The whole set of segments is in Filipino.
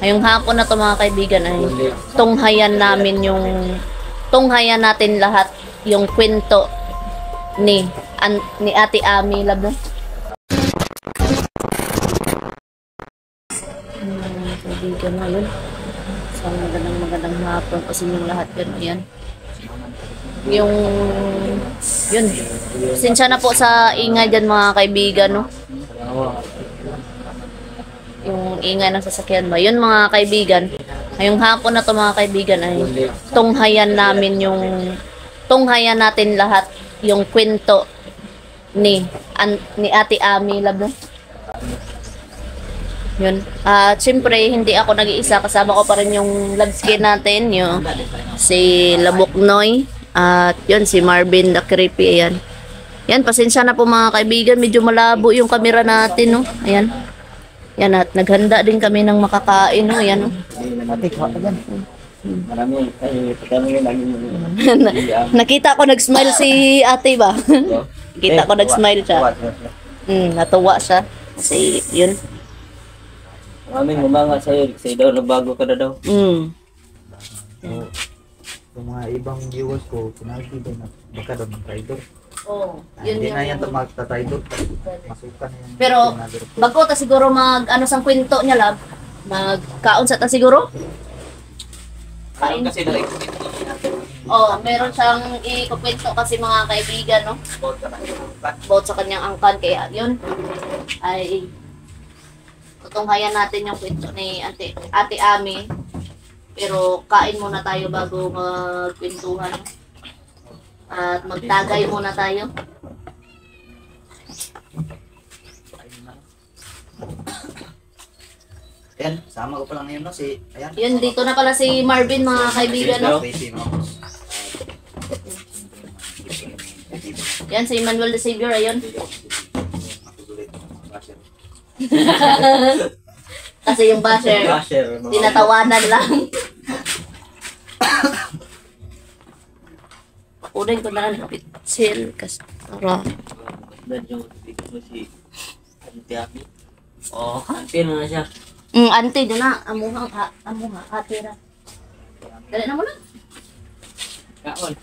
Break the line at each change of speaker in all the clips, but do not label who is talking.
Ngayong hapon na to mga kaibigan ay tunghayan natin lahat yung kwento ni Ate Ami Lab. Kaibigan na yun. So magandang hapon kasi yung lahat yun. Ayan. Yun. Sinsya na po sa ingay dyan mga kaibigan, no? Yung ingay ng sasakyan ba. Yun mga kaibigan. Ngayong hapon na to mga kaibigan ay tunghayan natin lahat yung kwento ni Ate Ami Lab. Yun. Siyempre, hindi ako nag-iisa. Kasama ko pa rin yung labskin natin. Yung si Labuknoy. At yun, si Marvin the Creepy. Ayan. Yan, pasensya na po mga kaibigan. Medyo malabo yung camera natin. No? Ayan. Yan, at naghanda din kami ng makakain. No? Ayan. No? Nakita ko nag-smile si ate ba? Nakita ko nag-smile siya. Natuwa siya. Kasi yun.
Maraming umanga sa'yo. Kasi daw nagbago ka na daw.
Yung mga ibang viewers ko, sinabi din na baka daw ng traitor.
Oh, yun
Hindi na yan ito magta-traitor. Masukan na yan.
Pero, bago ta siguro sang kwento niya Lab. Magkaon sa ta siguro? Kain.
Kasi daw
Meron siyang ikukwento kasi mga kaibigan, no? About sa kanyang angkan. Kaya yun, ay tutunghayan natin yung kwento ni Ate Ami. Pero kain muna tayo bago magkwentuhan. At magtagay muna tayo.
Ayan, sama ko pa lang ngayon, no? Ayan.
Yun, dito na pala si Marvin, mga kaibigan, no? Yan, si Emmanuel the Savior, ayun. Kasi yung basher, tinatawanan lang. Pakunin ko na lang kapit chill kasi para
Auntie na siya.
auntie doon na amuha atira. Dali na mo na.
Kaon.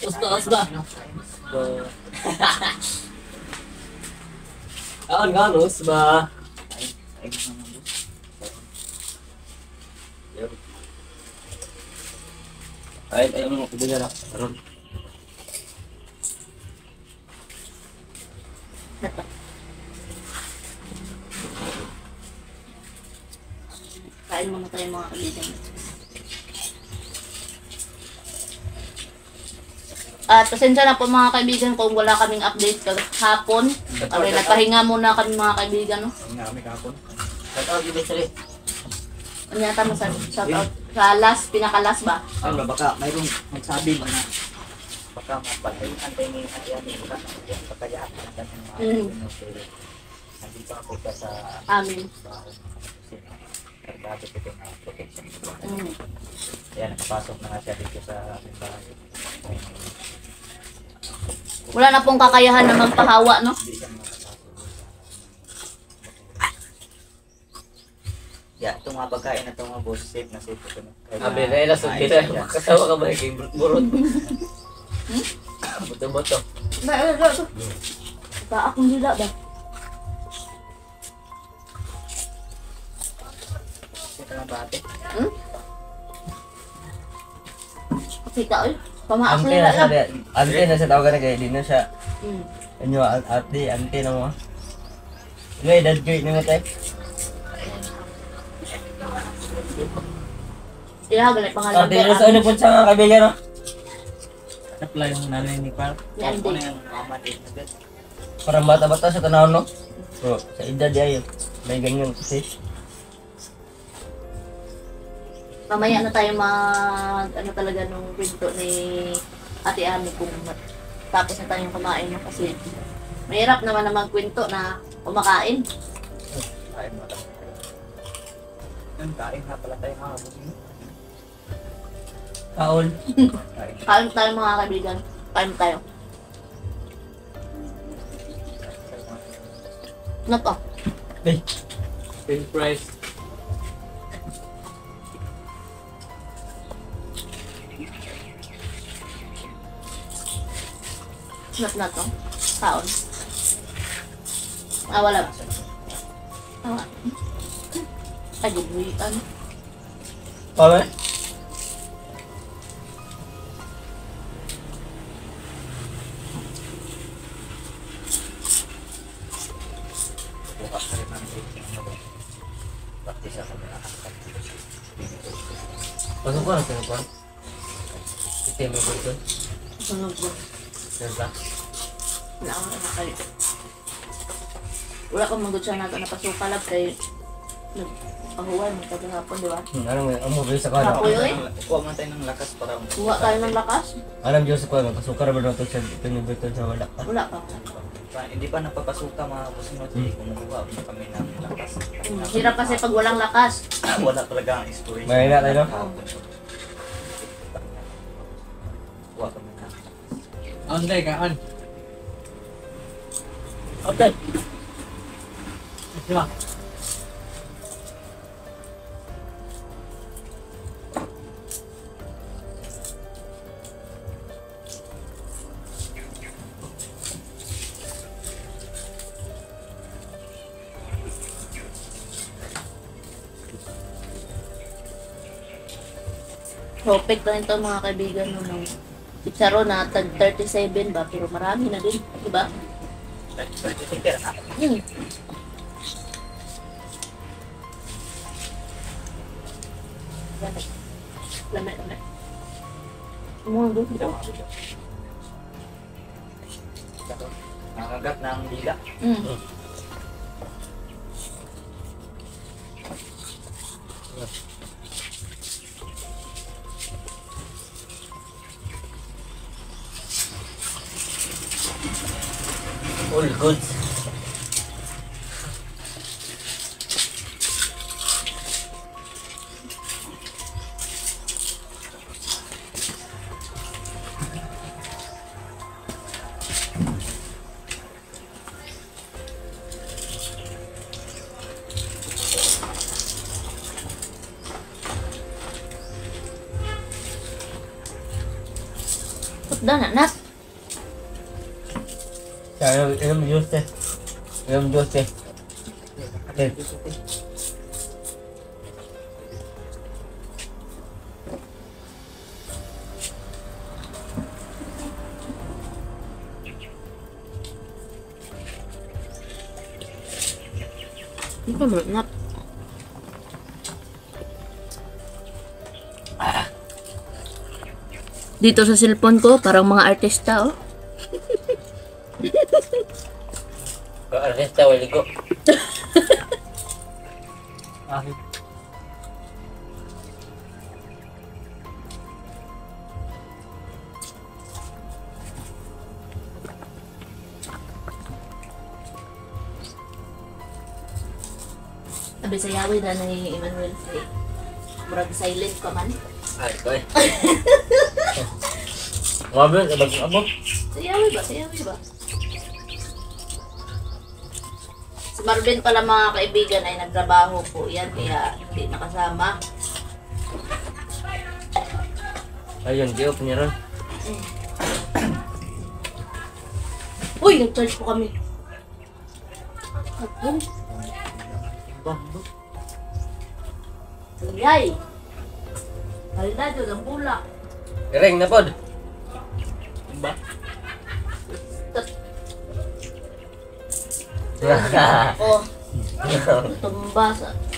Usba. Kaon, usba. Ay, mo ko din na. Karon.
Kain muna tayo mga kaibigan. At pasensya na po mga kaibigan kung wala kaming update kahapon. Okay, nagpahinga muna kami mga kaibigan, no?
Kami kahapon.
Shout out Dimitri.
Ano yata mo sa shoutout? Sa last, pinaka-last ba?
Baka mayroong magsabi mo na baka mapatay ni Ate Ami na pagkayaan natin ng mga nandito ako pa sa
Amin.
Dati ko ito na protection. Kaya nakapasok na nga siya dito sa ating bahay.
Wala na pong kakayahan na magpahawa, no?
Yeah, itong mga pagkain na itong mga boss, safe na safe ito.
Abi, nailas ang kita. Kasawa ka ba yung burot? Buto-buto.
Ba, akong dila ba?
Ito lang bate.
Kita, eh. Pamaas
Ante
nila
na siya.
lang.
Ante na siya tawagan na kayo. Di na siya. Ano, ante na mo. Ngay, dad ko yun tayo.
Sila, ganit pangalan.
Ante na sa ano po siya nga kaibigan, no? Napla yung nanay ni Park.
Yan din.
Parang bata-bata sa tanahon, no? So, sa edad yan. May ganyan kasi.
Mamaya na tayo ano talaga nung kwento ni Ate Ami kung tapos na tayong kumain, no? Kasi mahirap naman na magkwento na kumakain.
Kain mo lang. Kain nga pala tayo mga boss.
Kaon.
Kain tayo mga kaibigan. Kain tayo. Ano to?
French fries.
Snap na to. Taon. Ah, wala ba? Ah, ay, gubuitan.
Pala?
Bukas na rin ang dating ano. Practice ako na.
Pasok ko na sinupan. Itim mo ba ito?
Sunog ba?
Diba?
Wala akong nakalit. Wala kang magod siya nato napasuka lang kay nagpahuwan mo kagahapon, di ba?
Ano mo, ang mabili sa kano?
Apoy, oy.
Kuha man tayo ng lakas para
Kuha tayo ng lakas?
Alam Diyos sa kano, kasukar ba nato siya pinibito sa wala ka?
Wala pa.
hindi pa napapasuka mga kusinot, hindi kumukuha mo kami ng lakas.
Hirap kasi pag walang lakas.
Wala talaga ang inspiration.
Mahina tayo, no?
Kuha kami ng
On day ka, on.
Okay.
Diba?
Tropik pa rin ito mga kaibigan no, ng Chicharo na tag 37 ba pero marami na din, di ba? Hmm. Lamay. Umundo dito.
Nangagat ng dila.
Hmm.
All goods.
Putda na, Nat.
Kaya inom Diyos eh. Inom Diyos eh. Okay.
Hindi pa mo, Nat. Dito sa cellphone ko, parang mga artista, oh.
Artista, wali ko.
Ahit.
Sabi sa Yahweh na ni Emmanuel say, murag silent ka man.
Ay, ko eh. Mabel, abang.
Sa Yahweh ba? Sa Yahweh ba? Si Marvin pala mga kaibigan ay nagtrabaho po yan kaya hindi nakasama.
Ayun, di open niya ron.
Uy! Nag-charge po kami. Ako. Yay! Halina dyan ang bula.
Ring na pod.
Ba?
Oh,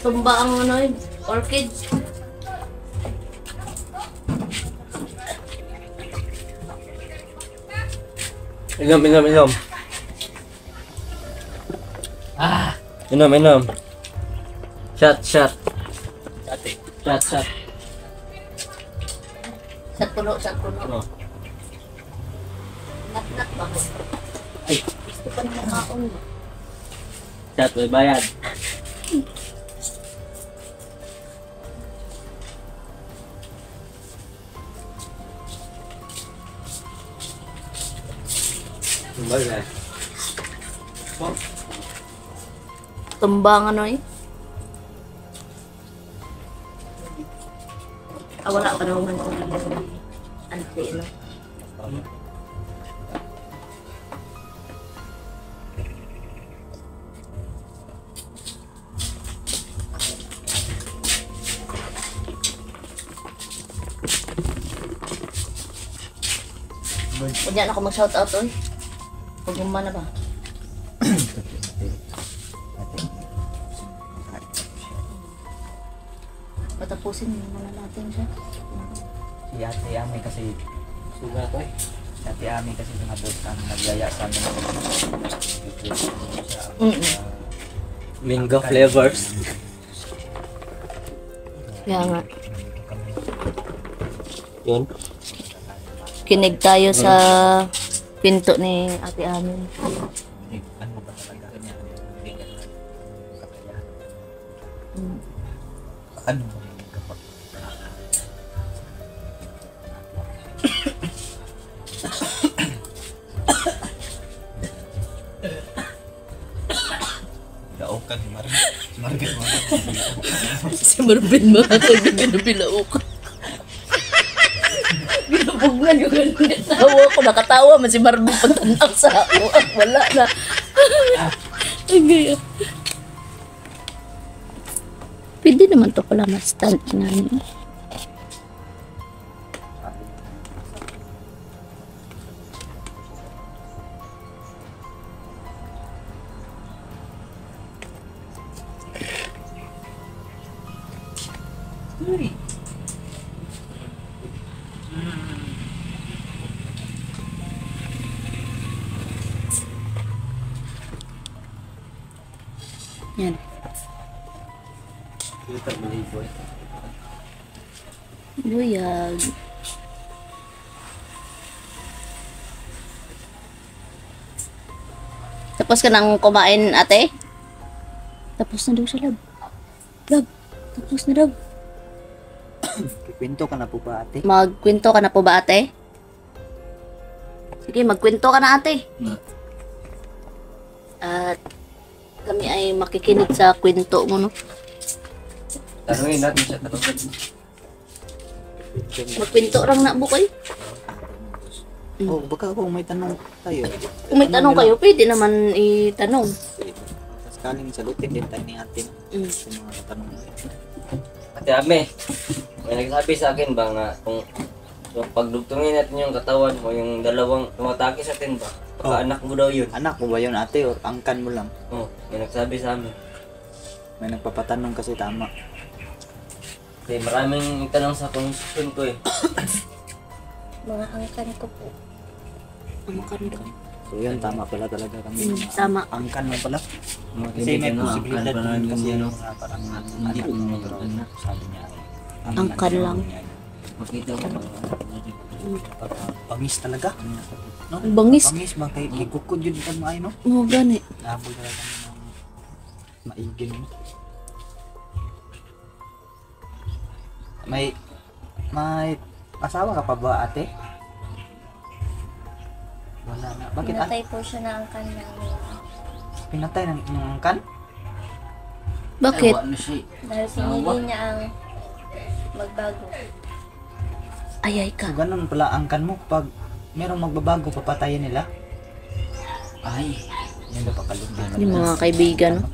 tumba ang ano yun, orchids.
Inom.
Ah!
Inom. Shot.
Ate.
Shot.
Sa puno.
Ano?
Nat ba ko?
Ay.
Gusto pa naman kaon.
Shot, may bayad. Bayad.
Tumba ang ano eh. Wala pa naman ko. Ante, no? Huwag yan ako mag-shoutout, oy. Pag-umma na ba? Patapusin muna natin siya.
Si Ate Ami kasi,
Suga ko eh.
si Ate Ami kasi nabot ka, nagyaya sa amin.
Mango flavors.
Kaya nga.
Yun.
Kinig tayo sa pinto ni ate amin.
Ano ba talaga niya? Hindi ka na kakayahan. Ano ba yung kapag daokan ni Marvin. Marvin mo.
Si Marvin mo ako binabilaok. Binabugnan yung ganun. Tawa ko, nakatawa man si Marvin pagtanaw sa ako. Wala na. Ay, gaya. Pwede naman to pala ma-stand na niya. Yan.
Kita maliboy.
Buyag. Tapos ka nang kumain, ate? Tapos na daw siya, love. Love, tapos na daw.
Kikwento ka na po ba, Ate?
Magkwento ka na po ba, ate? Sige, magkwento ka na, ate. At kami ay makikinig sa kwento mo, no?
Tanungin natin siya. Tanungin.
Magkwento lang na, bukoy.
Oh, baka kung may tanong tayo.
Kung may tanong kayo, pwede naman itanong.
Sakaling sagutin din tayo ni Ate
Mm.
sa mga tanong.
Ate Ame, may nagsabi sa akin ba nga kung pagdugtungin natin yung katawan mo, yung dalawang tumatake sa atin ba? Baka
Oh.
anak mo daw yun.
Anak mo ba yun, Ate, or angkan mo lang?
Oh, may nagsabi sa amin.
May nagpapatanong kasi tama.
Kasi maraming tanong sa konstruksyon ko eh.
Mga angkan ko po.
Ang kanto.
So yun, tama pala talaga kami.
Tama.
Angkan mo pala.
Mga
Kasi may
kaibigan,
posibilidad
angkan
din kasi
yun,
ano,
no?
na parang
Hindi
anak
ko
mo,
mga
pero
anak.
sabi niya ay
Angkan lang.
Makita mo ba?
Bangis talaga. No?
Ang bangis.
Bangis ba kay gikukod yun ka maayo, no?
Oo, gani.
Nabol talaga ng maigil mo. May asawa ka pa ba, Ate? Wala na. Bakit
Pinatay po siya na angkan namin.
pinatay ng inyong angkan?
Bakit?
Ano siya?
Dahil pinili niya ang magbago.
Ayay
So
ka.
ganun pala angkan mo. Pag merong magbabago, papatayin nila. Ay, yan na pakalugdan.
Yung mga kaibigan, no?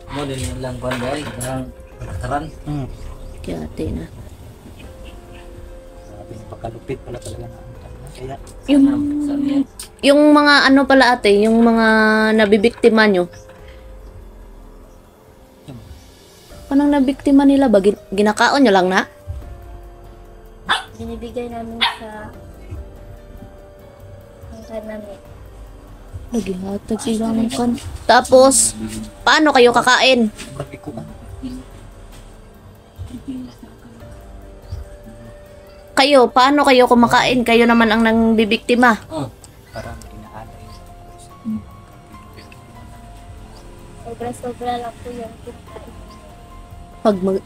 Mo din yung lang kwan ba? Parang taran.
Kaya ate na.
Sabi niya, pakalupit pala talaga ng angkan. Kaya,
Yung mga ano pala ate, yung mga nabibiktima nyo. Anong nabiktima nila ba? Ginakaon nyo lang na?
Binibigay namin sa angkan namin.
Nagihatag silang kan. Tapos, paano kayo kakain?
sabi ko,
Kayo, paano kayo kumakain? Kayo naman ang nang bibiktima.
Oh,
parang inaalay.
Sobra-sobra lang po yung kinakain.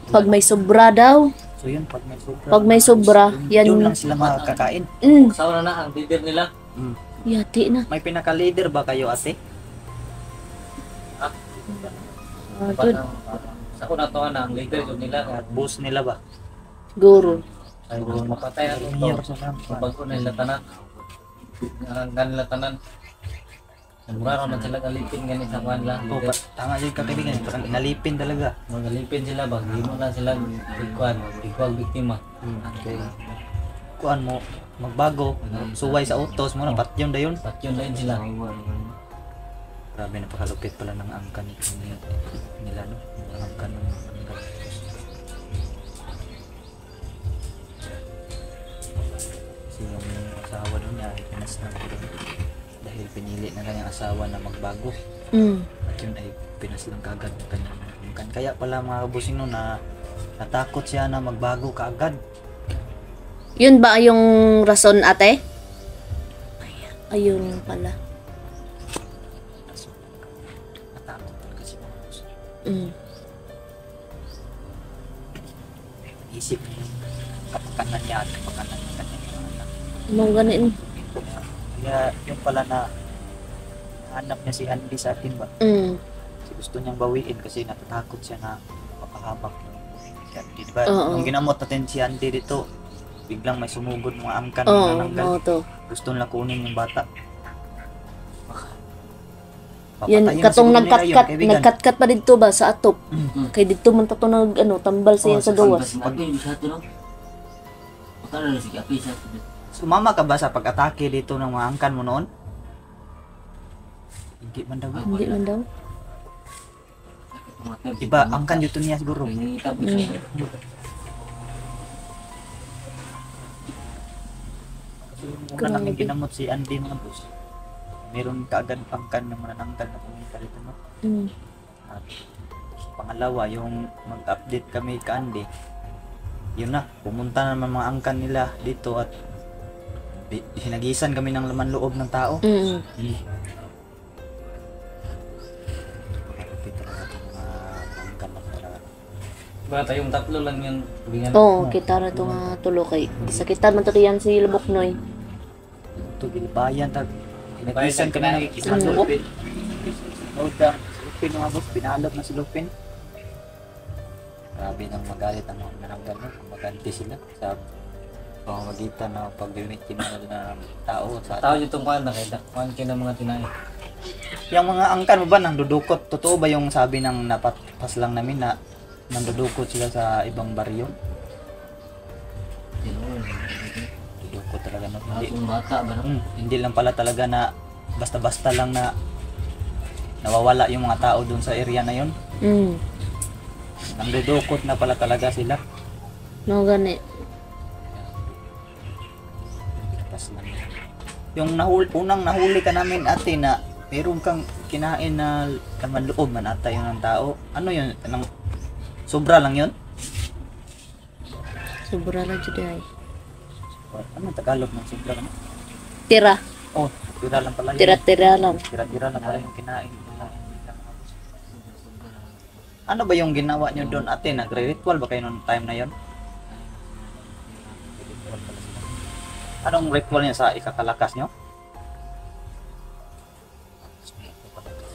Pag may sobra daw.
So yun, pag may sobra.
Pag may sobra, yan.
Yun lang sila makakain.
kasama na ang bibir nila.
Yati na.
May pinaka-leader ba kayo, Ate?
Ah, dun.
Parang sa una to na ang leader yun nila.
At boss nila ba?
Guru.
Ay, kung mapatay ang
Iya,
ito.
sa lang.
Bago na nila tanan. Ang kanila tanan. Mura naman sila galipin ganit sa kwan lang.
Oh, tama yun kaibigan. Parang inalipin talaga.
Magalipin sila ba? Hindi mo na sila ikuan. Ikuan biktima.
Okay. kuan mo magbago, suway sa utos mo na patyon dayon.
At yun lang sila.
Grabe, napakalupit pala ng angkan nila, no? Ang angkan ng kasi yung asawa doon niya, pinas na ko doon. Dahil pinili ng kanyang asawa na magbago. At yun ay pinas lang kagad ng kanyang angkan. Kaya pala mga kabusing no, na natakot siya na magbago kaagad.
Yun ba yung rason, ate? Ayun pala.
So, natakot talaga si mga kabusing. Isip niya yung kapakanan niya at kapakanan ng kanyang mga anak.
Mga ganin.
Kaya yung pala na hanap niya si Andy sa atin ba? Kasi gusto niyang bawiin kasi natatakot siya na mapahamak si Andy. Diba?
Oo.
Nung ginamot natin si Andy dito, biglang may sumugod mga angkan
Oo,
na nananggal.
oo to.
Gusto nila kunin yung bata.
Yan,
Papatayin na
katong
siguro nila yun,
nagkatkat,
kaibigan.
nagkatkat pa dito ba sa atop.
Mm.
Kay dito man to nag tambal siya sa gawas.
Sumama ka ba sa pag-atake dito ng mga angkan mo noon? Hindi man daw.
Hindi man daw.
Iba, angkan dito niya siguro. Kasi yung una namin ginamot si Andy mga boss. Meron kaagad angkan ng manananggal na pumunta dito, no? At pangalawa, yung mag-update kami ka Andy, yun na, pumunta naman mga angkan nila dito at hinagisan kami ng laman loob ng tao. Malapit talaga itong mga angkan na talaga.
Ba tayong tatlo lang yung bingan.
Oo, kita na to nga tulo kay. Sakitan man to yan si Lubok Noy.
Ito, gilibayan tag. Hinagisan kami ng isang
Mm.
lupin. Si Lupin mga boss, pinalot na si Lupin. Grabe nang magalit ang mga nananggal, no? Maganti sila sa pamamagitan ng pag-kinal na tao sa
Tao yung tungkuan na kaya kuhan kayo ng mga tinae.
yung mga angkan mo ba nang dudukot? Totoo ba yung sabi ng napapas lang namin na nandudukot sila sa ibang baryo? Dudukot talaga, no? Hindi,
Bata ba no?
hindi lang pala talaga na basta-basta lang na nawawala yung mga tao dun sa area na yun. Nandudukot na pala talaga sila.
No gani.
Pas lang. Yung unang nahuli ka namin ate na meron kang kinain na laman loob man ata yun ng tao. Ano yun? Sobra lang yun?
Sobra lang jud ay.
Ano Tagalog ng sobra lang?
Tira.
Oh, tira lang pala yun.
Tira-tira lang.
Tira-tira lang pala yung kinain. Ano ba yung ginawa nyo doon ate? Nagre-ritual ba kayo noong time na yon? Anong ritual niya sa ikakalakas nyo?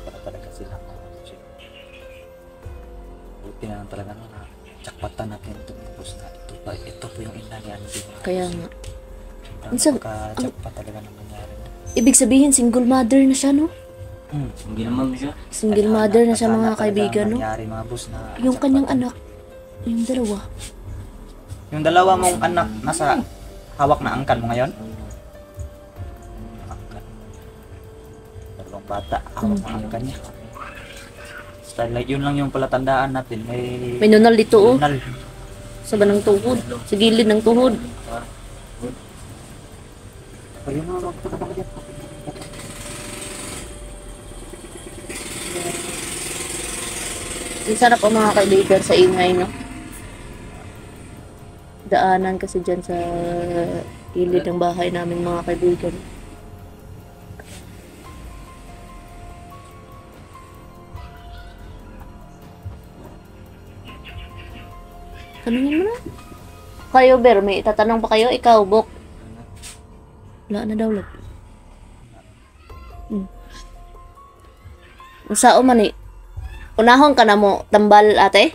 Para talaga sila. Buti na lang talaga no, na tsakpatan natin ito na ito po yung ina ni Andy.
Kaya nga.
Sobrang napaka-tsakpat talaga ng nangyari.
Ibig sabihin single mother na siya, no?
Hindi naman siya.
Single mother na siya mga kaibigan, no?
Nangyari mga boss na
Yung kanyang
tsakpatan.
anak, yung dalawa.
Yung dalawa mong anak nasa hawak na angkan mo ngayon? Angkan. Dalawang bata, hawak na angkan niya. Like, yun lang yung palatandaan natin.
May nunal dito, oh.
Nunal.
Sa banang tuhod. Sa gilid ng tuhod.
Ayun na, magpunta ka dyan.
Sarap ang mga kaibigan sa ingay, no? Daanan kasi dyan sa gilid ng bahay namin mga kaibigan. Tanungin mo na. Kayo, Ber, may itatanong pa kayo? Ikaw, Bok. Wala na daw, love. Sao man eh. Unahon ka na mo tambal, ate?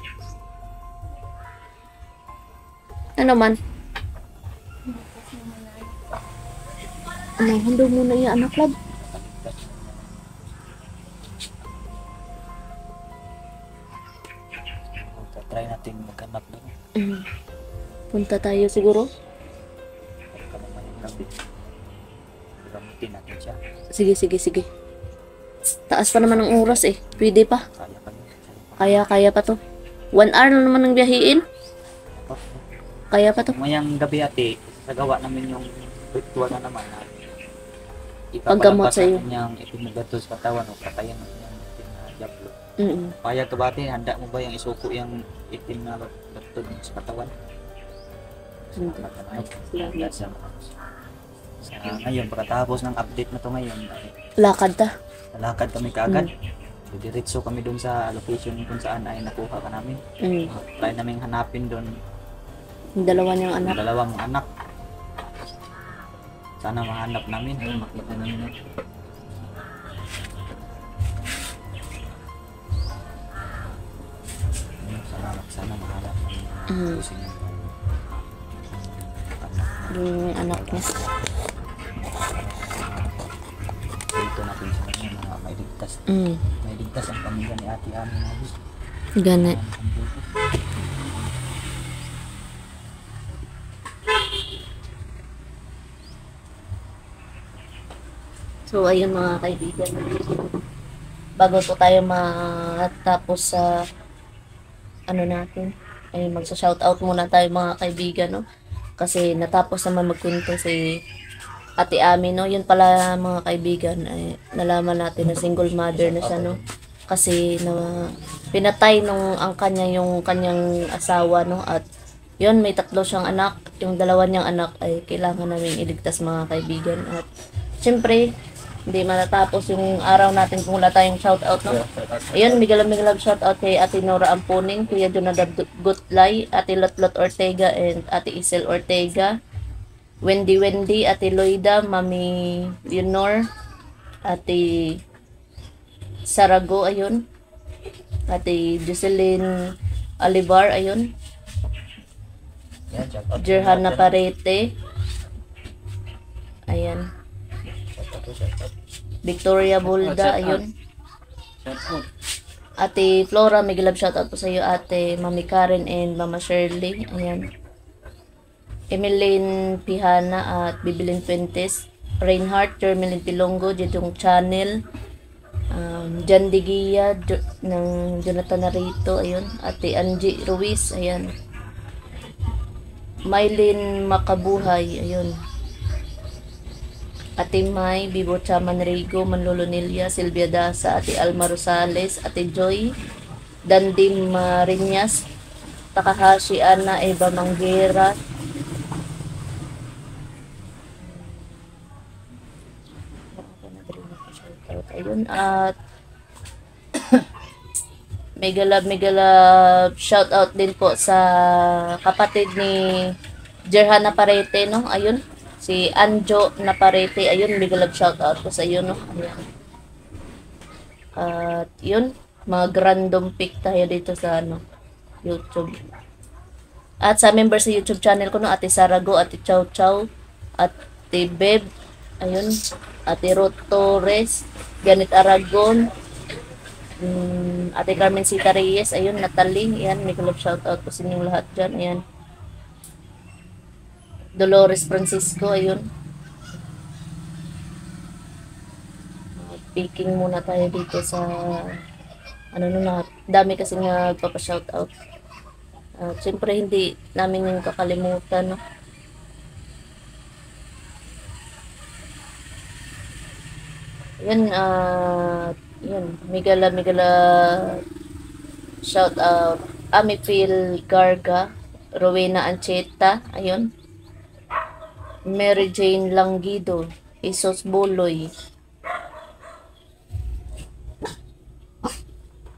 Ano man? Unahon daw muna yung anak, love.
Try natin maghanap doon.
Punta tayo siguro.
gabi. Gamutin natin siya.
Sige, sige, sige. Taas pa naman ang oras eh. Pwede pa.
Kaya pa yun.
Kaya pa to. 1 hour na naman ang biyahiin. Kaya pa to.
Mayang gabi ate, nagawa namin yung ritual na naman na
Paggamot
ipapalabas
sa'yo.
natin yung ipinagato sa katawan o patayan natin yung itim na diablo. Payag ka ba ate? Handa mo ba yung isuko yung itim na bato sa katawan? Handa siya. Sa ngayon, pagkatapos ng update na to ngayon, ay
Lakad ta.
nalakad kami kaagad. Diretso kami doon sa location kung saan ay nakuha ka namin. Try namin hanapin doon
Yung dalawa niyang
ang
anak.
dalawang anak. Sana mahanap namin. Makita namin. Sana mahanap namin. Ayusin yung anak na.
Yung anak niya.
Dito natin sa kanya mga may ligtas. May ligtas ang pamilya ni Ate Ami.
Gana. So, ayun mga kaibigan. Bago po tayo matapos sa ano natin, ay magsa-shoutout muna tayo mga kaibigan, no? Kasi natapos naman magkwento si Ate Ami, no? Yun pala mga kaibigan, ay nalaman natin na single mother na siya, no? Kasi na pinatay nung ang yung kanyang asawa, no? At yun, may 3 siyang anak. Yung 2 niyang anak ay kailangan namin iligtas mga kaibigan. At syempre, hindi matatapos yung araw natin kung wala tayong shoutout, no? Ayun, migalang shoutout kay Ate Nora Ampuning, Kuya Jonadab Gutlay, Ate Lotlot Ortega, and Ate Isel Ortega, Wendy, Ate Loida, Mami Leonor, Ate Sarago, ayun, Ate Jocelyn Alivar, ayun,
Yan, shout out.
Jerhana Parete, ayan,
Shout out.
Victoria Bulda, ayun, Ate Flora, may love shoutout po sa iyo, Ate Mami Karen and Mama Shirley, ayan, Emeline Pihana at Bibilin Fuentes, Reinhardt, Jermeline Pilongo, Jedong Channel, Jan Digia ng Jonathan Narito, ayun, Ate Angie Ruiz, ayan, Mylene Makabuhay, ayun, Ate May, Bibo Chaman Rigo, Manlolo Nilia, Silvia Dasa, Ate Alma Rosales, Ate Joy, Dandim Marinas, Takahashi Ana, Eva Manguera, ayun, at mega love shout out din po sa kapatid ni Jerhana Parete, no? Ayun, si Anjo Naparete, ayun, mega love shout out po sa iyo, no? Ayun. At yun, mag-random pick tayo dito sa ano, YouTube. At sa member sa YouTube channel ko, no, Ate Sarago, Ate Chow Chow, Ate Beb, ayun, Ate Ruth Torres, Janet Aragon, Ate Carmen Sita Reyes, ayun, Natalie, ayan, may love shoutout po sa inyong lahat dyan, ayan. Dolores Francisco, ayun. Picking muna tayo dito sa, ano na, dami kasi nga nagpapa-shoutout. Siyempre, hindi namin yung kakalimutan, no? Yun, yun, migala shout out Ami Phil Garga, Rowena Ancheta, ayun, Mary Jane Langido, Isos Buloy,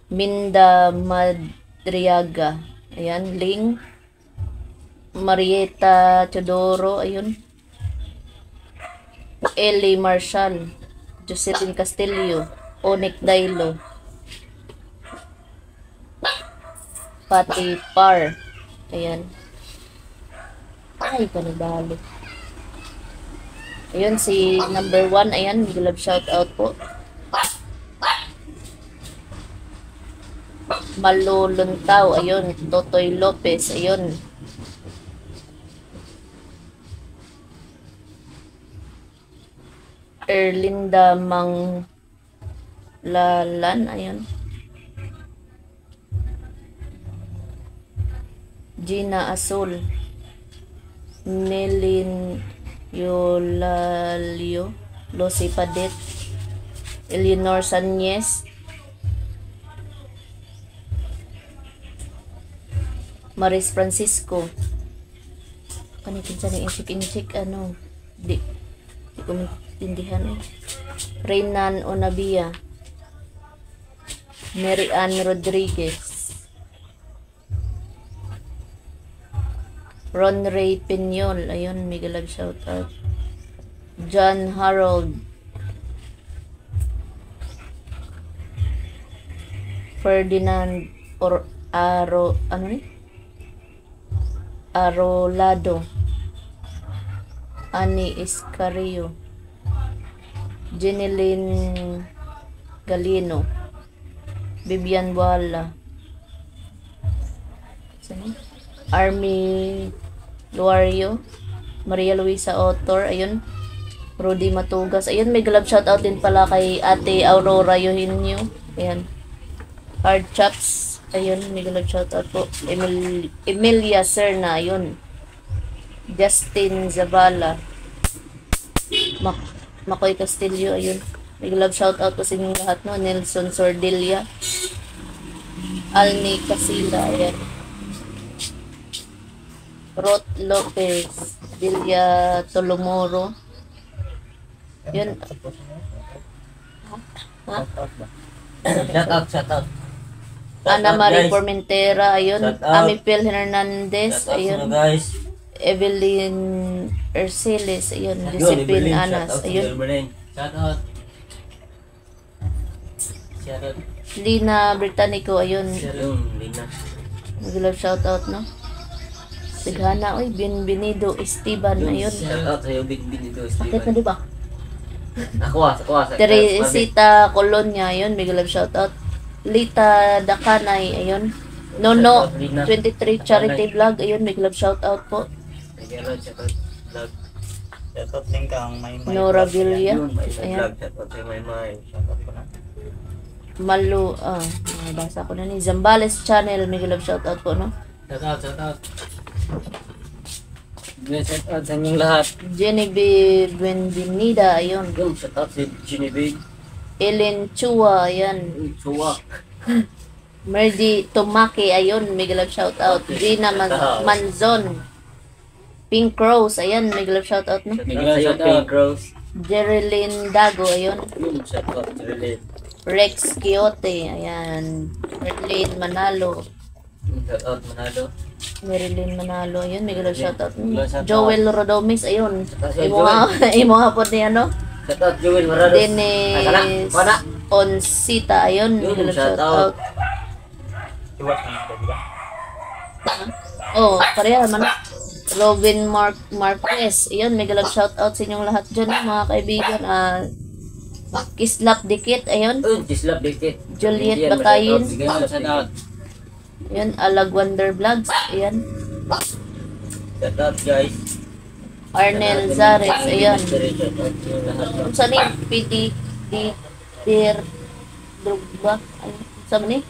Minda Madriaga, ayan, Ling, Marieta Teodoro, ayun, Ellie Marshall, Jocelyn Castillo, Onik Dailo, Pati Par, ayan, ay, panibalo, ayun, si number 1, ayan, love shout out po, Maluluntaw, ayun, Totoy Lopez, ayun, Erlinda Manglalan, ayun. Gina Azul, Nelin Yolalio, Lucy Padet, Eleanor Sanyes, Maris Francisco. Ano kinsa ni inchik ano? Di ko maintindihan eh. Reynan Onabia, Mary Ann Rodriguez, Ron Ray Pinyol, ayun, mega love shout out. John Harold, Ferdinand ano ni? Arolado, Ani Iscario, Jeneline Galino, Bibian Wala, Army Luario, Maria Luisa Otor, ayun, Rudy Matugas, ayun, may glove shoutout din pala kay Ate Aurora Eugenio, ayan, Hard Chops, ayun, may glove shoutout po, Emilia Serna, ayun, Justin Zavala, Makoy Castillo, ayun, may glove shoutout po sa inyong lahat, no, Nelson Sordelia, Alni Casila, ayan, Rot Lopez, Villa Tolomoro. Yun. Ha?
Shout out.
Ana Marie Formentera, ayun.
Shout out.
Amipel Hernandez,
Shout out
ayun.
sino guys.
Evelyn Erceles, ayun.
Yun,
Josephine
Evelyn,
Anas,
shout out
ayun.
si Evelyn.
Shout out. Shout out.
Lina Britannico, ayun.
Yung Lina.
Nag-love shoutout, no? Sighana, oy, Bienvenido Esteban, ayun.
Shout out sa'yo, Big dito,
Bakit na,
Steven.
di ba?
Ako.
Teresita Colonia, ayun. Big love shoutout. Lita Dakanay, ayun. Nono, 23 Charity Vlog, ayun. Big love shoutout po.
Shout out. Vlog.
Shout out din ka ang may
Nora Villa,
Yun, may
ayan.
vlog. Shout out sa'yo, may.
Shout out ko na.
Malu, nabasa ko na ni Zambales Channel, may love shoutout po, no?
Shout out. Shout out sa inyong lahat.
Genevieve Buenvenida, ayun.
Yung shout out si Genevieve.
Ellen Chua, ayan.
Suwa.
Merdi Tomaki, ayun, may love shoutout. Gina Manzon. Pink Rose, ayan, may love shoutout, no?
Shout out Pink Rose.
Jerilyn Dago, ayun.
Yung shout out si Relin.
Rex Quiote, ayan. Merlin Manalo.
Shout out Manalo.
Marilyn Manalo, ayun, may love shoutout.
Shoutout.
Joel Rodomis, ayun.
Shoutout kay
Imo nga po ni ano?
Shout out Joel Marados.
Dennis Onsita, ayun, may
Yun,
love
shout
shoutout.
Iwas naman ka, di ba?
Oh, pareha man. Robin Marquez, ayun, may love shoutout sa inyong lahat dyan, mga kaibigan. Kislap Dikit, ayun.
Dislap dikit.
Juliet Batayin.
Shout out.
Ayun, Alag Wonder Vlogs, ayun.
Shout out guys.
Arnel Zares, ayun.
Shout out yung lahat.
Kung saan ni? PT Peter Drogba. Ayun. Saan ni?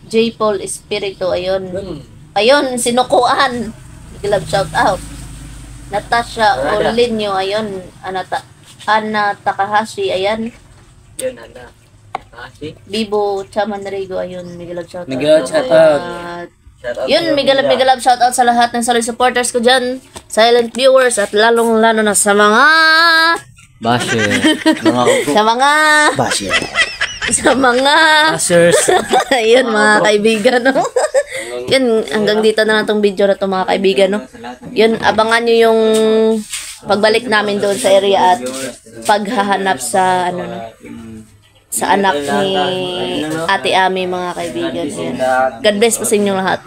J. Paul Espiritu, ayun.
Yun.
Ayun, sinukuan. Love shout out. Natasha Olinyo, ayun. Ana Takahashi, ayan.
Yun, Hana. Kasi.
Bibo Chamanrigo, ayun. Love shout out.
Miguel, shout out.
Shout out
Yun,
sa'yo,
Miguel
Mila.
shout out sa lahat ng solid supporters ko dyan. Silent viewers at lalong-lalo na sa mga sa mga
Bashers.
ayun mga kaibigan, no? Yun, hanggang dito na lang tong video na to mga kaibigan, no? Yun, abangan nyo yung pagbalik namin doon sa area at paghahanap sa ano, no? Sa anak ni Ate Ami, mga kaibigan. Yun. God bless po sa inyong lahat.